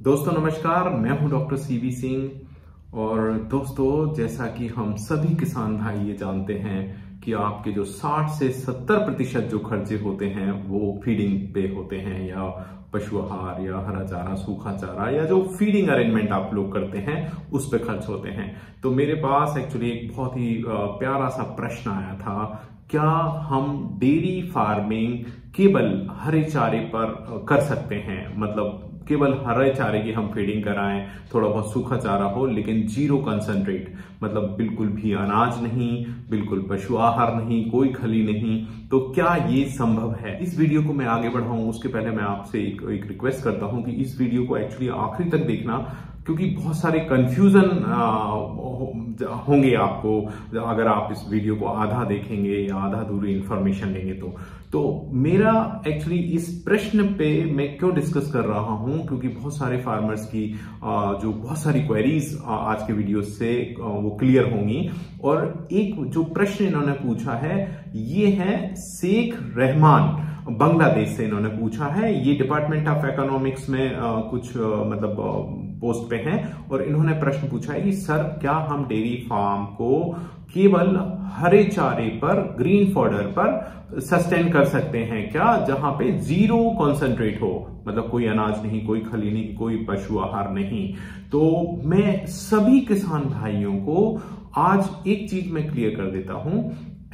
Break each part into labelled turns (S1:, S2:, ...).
S1: दोस्तों नमस्कार, मैं हूं डॉक्टर सीवी सिंह। और दोस्तों, जैसा कि हम सभी किसान भाई ये जानते हैं कि आपके जो 60 से 70% जो खर्चे होते हैं वो फीडिंग पे होते हैं, या पशु आहार या हरा चारा, सूखा चारा, या जो फीडिंग अरेंजमेंट आप लोग करते हैं उस पे खर्च होते हैं। तो मेरे पास एक्चुअली एक बहुत ही प्यारा सा प्रश्न आया था, क्या हम डेयरी फार्मिंग केवल हरे चारे पर कर सकते हैं? मतलब केवल हरे चारे की हम फीडिंग कराएं, थोड़ा बहुत सूखा चारा हो, लेकिन जीरो कंसंट्रेट, मतलब बिल्कुल भी अनाज नहीं, बिल्कुल पशु आहार नहीं, कोई खली नहीं। तो क्या ये संभव है? इस वीडियो को मैं आगे बढ़ाऊं उसके पहले मैं आपसे एक रिक्वेस्ट करता हूं कि इस वीडियो को एक्चुअली आखिरी तक देखना, क्योंकि बहुत सारे कंफ्यूजन होंगे आपको अगर आप इस वीडियो को आधा देखेंगे या आधा अधूरी इंफॉर्मेशन लेंगे। तो मेरा एक्चुअली इस प्रश्न पे मैं क्यों डिस्कस कर रहा हूं, क्योंकि बहुत सारे फार्मर्स की जो बहुत सारी क्वेरीज आज के वीडियो से वो क्लियर होंगी। और एक जो प्रश्न इन्होंने पूछा है ये है शेख रहमान, बांग्लादेश से इन्होंने पूछा है। ये डिपार्टमेंट ऑफ इकोनॉमिक्स में कुछ पोस्ट पे हैं, और इन्होंने प्रश्न पूछा है कि सर, क्या हम डेयरी फार्म को केवल हरे चारे पर, ग्रीन फॉडर पर सस्टेन कर सकते हैं क्या, जहां पे जीरो कॉन्सेंट्रेट हो, मतलब कोई अनाज नहीं, कोई खली नहीं, कोई पशु आहार नहीं? तो मैं सभी किसान भाइयों को आज एक चीज मैं क्लियर कर देता हूं।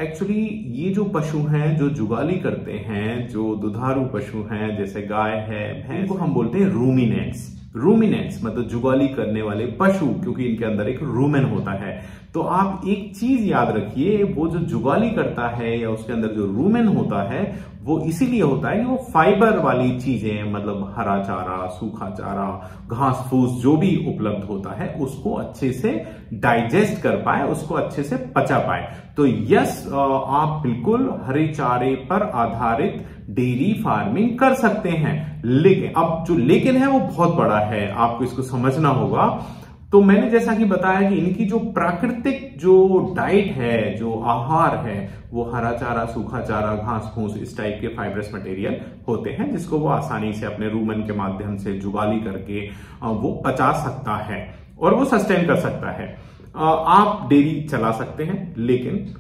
S1: एक्चुअली ये जो पशु हैं जो जुगाली करते हैं, जो दुधारू पशु हैं जैसे गाय है, भैंस, को हम बोलते हैं रूमिनेंट्स। रूमिनेंट्स मतलब जुगाली करने वाले पशु, क्योंकि इनके अंदर एक रूमेन होता है। तो आप एक चीज याद रखिए, वो जो जुगाली करता है या उसके अंदर जो रूमेन होता है वो इसीलिए होता है कि वो फाइबर वाली चीजें, मतलब हरा चारा, सूखा चारा, घास फूस जो भी उपलब्ध होता है उसको अच्छे से डाइजेस्ट कर पाए, उसको अच्छे से पचा पाए। तो यस, आप बिल्कुल हरे चारे पर आधारित डेयरी फार्मिंग कर सकते हैं। लेकिन अब जो लेकिन है वो बहुत बड़ा है, आपको इसको समझना होगा। तो मैंने जैसा कि बताया कि इनकी जो प्राकृतिक जो डाइट है, जो आहार है, वो हरा चारा, सूखा चारा, घास फूस, इस टाइप के फाइब्रस मटेरियल होते हैं, जिसको वो आसानी से अपने रूमन के माध्यम से जुगाली करके वो पचा सकता है और वो सस्टेन कर सकता है। आप डेयरी चला सकते हैं, लेकिन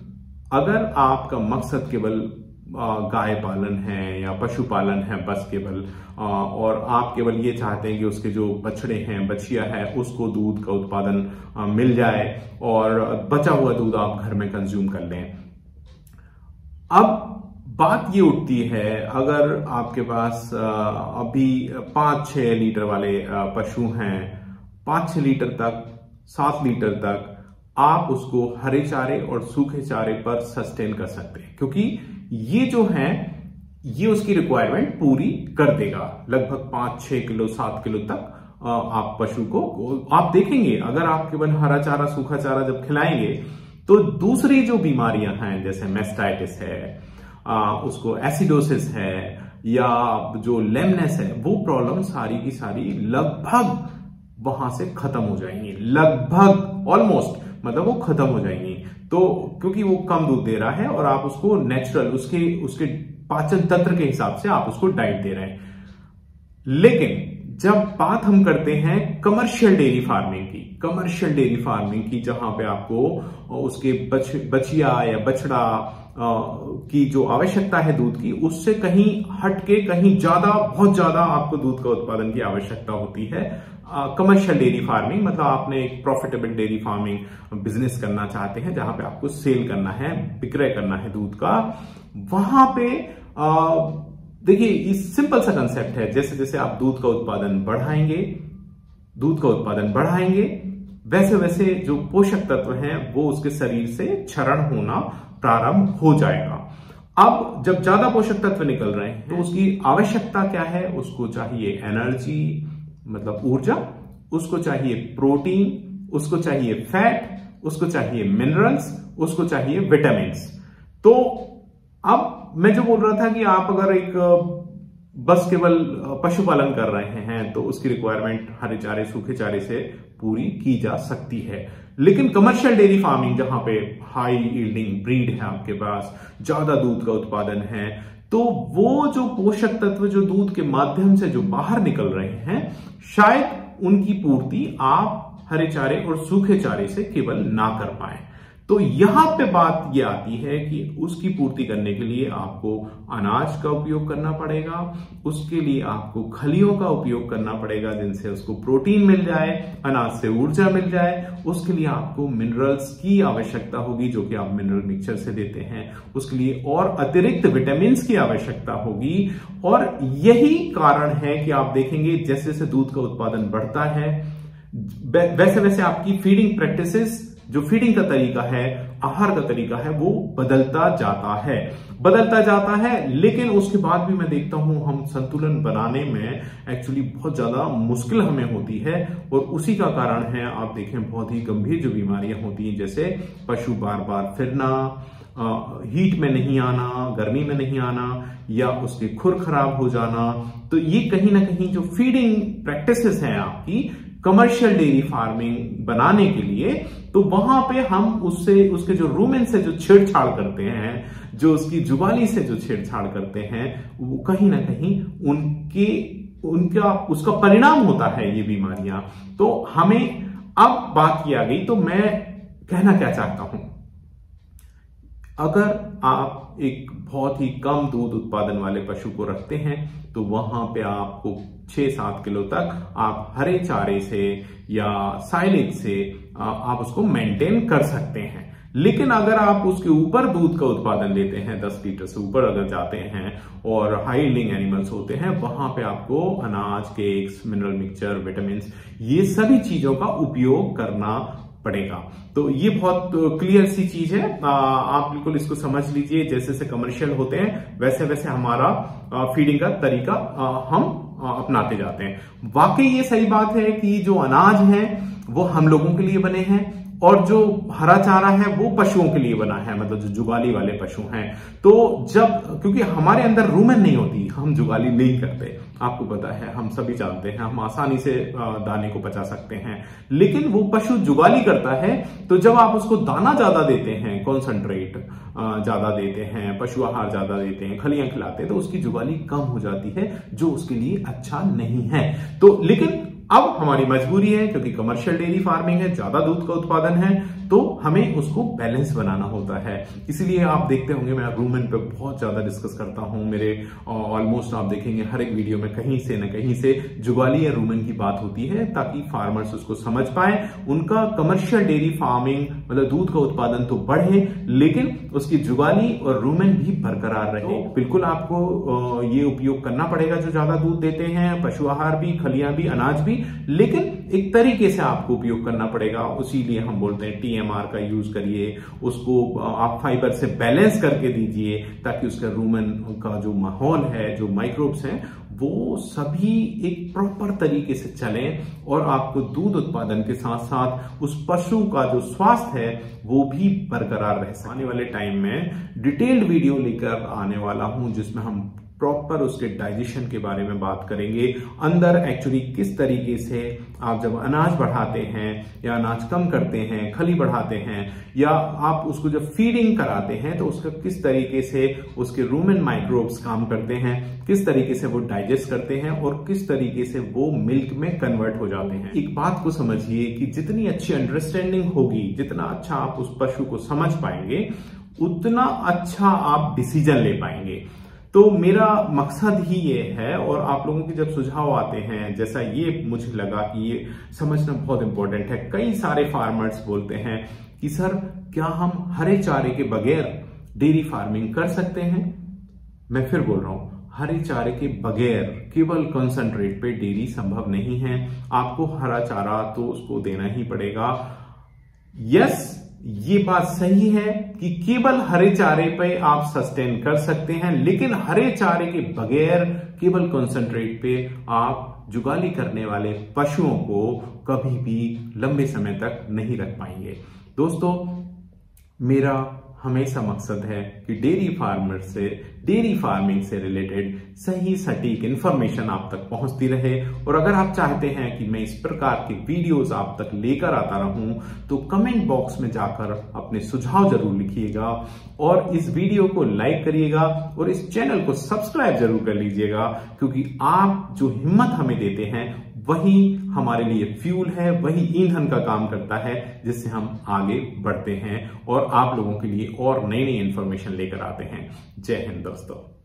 S1: अगर आपका मकसद केवल गाय पालन है या पशुपालन है बस केवल, और आप केवल ये चाहते हैं कि उसके जो बछड़े हैं, बछिया है, उसको दूध का उत्पादन मिल जाए और बचा हुआ दूध आप घर में कंज्यूम कर लें। अब बात ये उठती है, अगर आपके पास अभी 5-6 लीटर वाले पशु हैं, 5-6 लीटर तक, 7 लीटर तक आप उसको हरे चारे और सूखे चारे पर सस्टेन कर सकते हैं, क्योंकि ये जो है ये उसकी रिक्वायरमेंट पूरी कर देगा। लगभग 5-6 किलो, 7 किलो तक आप पशु को आप देखेंगे। अगर आप केवल हरा चारा, सूखा चारा जब खिलाएंगे तो दूसरी जो बीमारियां हैं जैसे मेस्टाइटिस है, उसको एसिडोसिस है, या जो लेमनेस है, वो प्रॉब्लम सारी की सारी लगभग वहां से खत्म हो जाएंगी। लगभग, ऑलमोस्ट, मतलब वो खत्म हो जाएंगी। तो क्योंकि वो कम दूध दे रहा है और आप उसको नेचुरल, उसके पाचन तंत्र के हिसाब से आप उसको डाइट दे रहे हैं। लेकिन जब बात हम करते हैं कमर्शियल डेयरी फार्मिंग की, जहां पे आपको उसके बछिया या बछड़ा की जो आवश्यकता है दूध की, उससे कहीं हटके, कहीं ज्यादा, बहुत ज्यादा आपको दूध का उत्पादन की आवश्यकता होती है। कमर्शियल डेयरी फार्मिंग मतलब आपने एक प्रॉफिटेबल डेयरी फार्मिंग बिजनेस करना चाहते हैं, जहां पे आपको सेल करना है, विक्रय करना है दूध का। वहां पे देखिए, ये सिंपल सा कंसेप्ट है, जैसे जैसे आप दूध का उत्पादन बढ़ाएंगे, वैसे वैसे जो पोषक तत्व हैं वो उसके शरीर से क्षरण होना प्रारंभ हो जाएगा। अब जब ज्यादा पोषक तत्व निकल रहे हैं तो उसकी आवश्यकता क्या है? उसको चाहिए एनर्जी, मतलब ऊर्जा, उसको चाहिए प्रोटीन, उसको चाहिए फैट, उसको चाहिए मिनरल्स, उसको चाहिए विटामिन्स। तो अब मैं जो बोल रहा था कि आप अगर एक बस केवल पशुपालन कर रहे हैं तो उसकी रिक्वायरमेंट हरे चारे, सूखे चारे से पूरी की जा सकती है। लेकिन कमर्शियल डेयरी फार्मिंग, जहां पे हाई यील्डिंग ब्रीड है, आपके पास ज्यादा दूध का उत्पादन है, तो वो जो पोषक तत्व जो दूध के माध्यम से जो बाहर निकल रहे हैं, शायद उनकी पूर्ति आप हरे चारे और सूखे चारे से केवल ना कर पाए। तो यहां पे बात ये आती है कि उसकी पूर्ति करने के लिए आपको अनाज का उपयोग करना पड़ेगा, उसके लिए आपको खलियों का उपयोग करना पड़ेगा जिनसे उसको प्रोटीन मिल जाए, अनाज से ऊर्जा मिल जाए। उसके लिए आपको मिनरल्स की आवश्यकता होगी जो कि आप मिनरल मिक्सचर से देते हैं, उसके लिए और अतिरिक्त विटामिन की आवश्यकता होगी। और यही कारण है कि आप देखेंगे जैसे जैसे दूध का उत्पादन बढ़ता है वैसे वैसे आपकी फीडिंग प्रैक्टिसेस, जो फीडिंग का तरीका है, आहार का तरीका है, वो बदलता जाता है। लेकिन उसके बाद भी मैं देखता हूं हम संतुलन बनाने में एक्चुअली बहुत ज्यादा मुश्किल हमें होती है। और उसी का कारण है आप देखें बहुत ही गंभीर जो बीमारियां होती हैं, जैसे पशु बार बार फिरना, हीट में नहीं आना, गर्मी में नहीं आना, या उसके खुर खराब हो जाना। तो ये कहीं ना कहीं जो फीडिंग प्रैक्टिसेस हैं आपकी कमर्शियल डेयरी फार्मिंग बनाने के लिए, तो वहां पे हम उसके जो रूमेन से जो छेड़छाड़ करते हैं, जो उसकी जुगाली से जो छेड़छाड़ करते हैं, वो कहीं ना कहीं उसका परिणाम होता है ये बीमारियां। तो हमें अब बात की आ गई, तो मैं कहना क्या चाहता हूं, अगर आप एक बहुत ही कम दूध उत्पादन वाले पशु को रखते हैं तो वहां पे आपको 6-7 किलो तक आप हरे चारे से या साइलेज से आप उसको मेंटेन कर सकते हैं। लेकिन अगर आप उसके ऊपर दूध का उत्पादन लेते हैं, 10 लीटर से ऊपर अगर जाते हैं और हाई यील्डिंग एनिमल्स होते हैं, वहां पे आपको अनाज, केक्स, मिनरल मिक्सचर, विटामिन, ये सभी चीजों का उपयोग करना पड़ेगा। तो ये बहुत क्लियर सी चीज है, आप बिल्कुल इसको समझ लीजिए। जैसे जैसे कमर्शियल होते हैं वैसे वैसे हमारा फीडिंग का तरीका हम अपनाते जाते हैं। वाकई ये सही बात है कि जो अनाज है वो हम लोगों के लिए बने हैं और जो हरा चारा है वो पशुओं के लिए बना है, मतलब जो जुगाली वाले पशु हैं। तो क्योंकि हमारे अंदर रूमेन नहीं होती, हम जुगाली नहीं करते, आपको पता है, हम सभी जानते हैं, हम आसानी से दाने को पचा सकते हैं। लेकिन वो पशु जुगाली करता है, तो जब आप उसको दाना ज्यादा देते हैं, कॉन्सेंट्रेट ज्यादा देते हैं, पशु आहार ज्यादा देते हैं, खलियां खिलाते हैं, तो उसकी जुगाली कम हो जाती है, जो उसके लिए अच्छा नहीं है। तो लेकिन अब हमारी मजबूरी है, क्योंकि कमर्शियल डेयरी फार्मिंग है, ज्यादा दूध का उत्पादन है, तो हमें उसको बैलेंस बनाना होता है। इसलिए आप देखते होंगे मैं रूमेन पे बहुत ज्यादा डिस्कस करता हूं। मेरे ऑलमोस्ट आप देखेंगे हर एक वीडियो में कहीं से न कहीं से जुगाली या रूमेन की बात होती है, ताकि फार्मर्स उसको समझ पाए। उनका कमर्शियल डेयरी फार्मिंग मतलब दूध का उत्पादन तो बढ़े, लेकिन उसकी जुगाली और रूमेन भी बरकरार रहे। बिल्कुल आपको ये उपयोग करना पड़ेगा जो ज्यादा दूध देते हैं, पशु आहार भी, खलियां भी, अनाज भी, लेकिन एक तरीके से आपको उपयोग करना पड़ेगा। उसीलिए हम बोलते हैं TMR का यूज करिए, उसको आप फाइबर से बैलेंस करके दीजिए, ताकि उसका रूमेन का जो माहौल है, जो माइक्रोब्स हैं, वो सभी एक प्रॉपर तरीके से चलें और आपको दूध उत्पादन के साथ साथ उस पशु का जो स्वास्थ्य है वो भी बरकरार रह सके। आने वाले टाइम में डिटेल्ड वीडियो लेकर आने वाला हूं, जिसमें हम प्रॉपर उसके डाइजेशन के बारे में बात करेंगे। अंदर एक्चुअली किस तरीके से आप जब अनाज बढ़ाते हैं या अनाज कम करते हैं, खली बढ़ाते हैं, या आप उसको जब फीडिंग कराते हैं, तो उसका किस तरीके से उसके रूमेन माइक्रोब्स काम करते हैं, किस तरीके से वो डाइजेस्ट करते हैं और किस तरीके से वो मिल्क में कन्वर्ट हो जाते हैं। एक बात को समझिए कि जितनी अच्छी अंडरस्टैंडिंग होगी, जितना अच्छा आप उस पशु को समझ पाएंगे, उतना अच्छा आप डिसीजन ले पाएंगे। तो मेरा मकसद ही ये है, और आप लोगों के जब सुझाव आते हैं, जैसा ये मुझे लगा कि ये समझना बहुत इंपॉर्टेंट है। कई सारे फार्मर्स बोलते हैं कि सर क्या हम हरे चारे के बगैर डेयरी फार्मिंग कर सकते हैं? मैं फिर बोल रहा हूं, हरे चारे के बगैर केवल कंसंट्रेट पे डेयरी संभव नहीं है। आपको हरा चारा तो उसको देना ही पड़ेगा। यस, ये बात सही है कि केवल हरे चारे पे आप सस्टेन कर सकते हैं, लेकिन हरे चारे के बगैर केवल कंसंट्रेट पे आप जुगाली करने वाले पशुओं को कभी भी लंबे समय तक नहीं रख पाएंगे। दोस्तों, मेरा हमेशा मकसद है कि डेयरी फार्मिंग से रिलेटेड सही सटीक इंफॉर्मेशन आप तक पहुंचती रहे। और अगर आप चाहते हैं कि मैं इस प्रकार के वीडियोस आप तक लेकर आता रहूं तो कमेंट बॉक्स में जाकर अपने सुझाव जरूर लिखिएगा और इस वीडियो को लाइक करिएगा और इस चैनल को सब्सक्राइब जरूर कर लीजिएगा, क्योंकि आप जो हिम्मत हमें देते हैं वही हमारे लिए फ्यूल है, वही ईंधन का काम करता है जिससे हम आगे बढ़ते हैं और आप लोगों के लिए और नई नई इंफॉर्मेशन लेकर आते हैं। जय हिंद दोस्तों।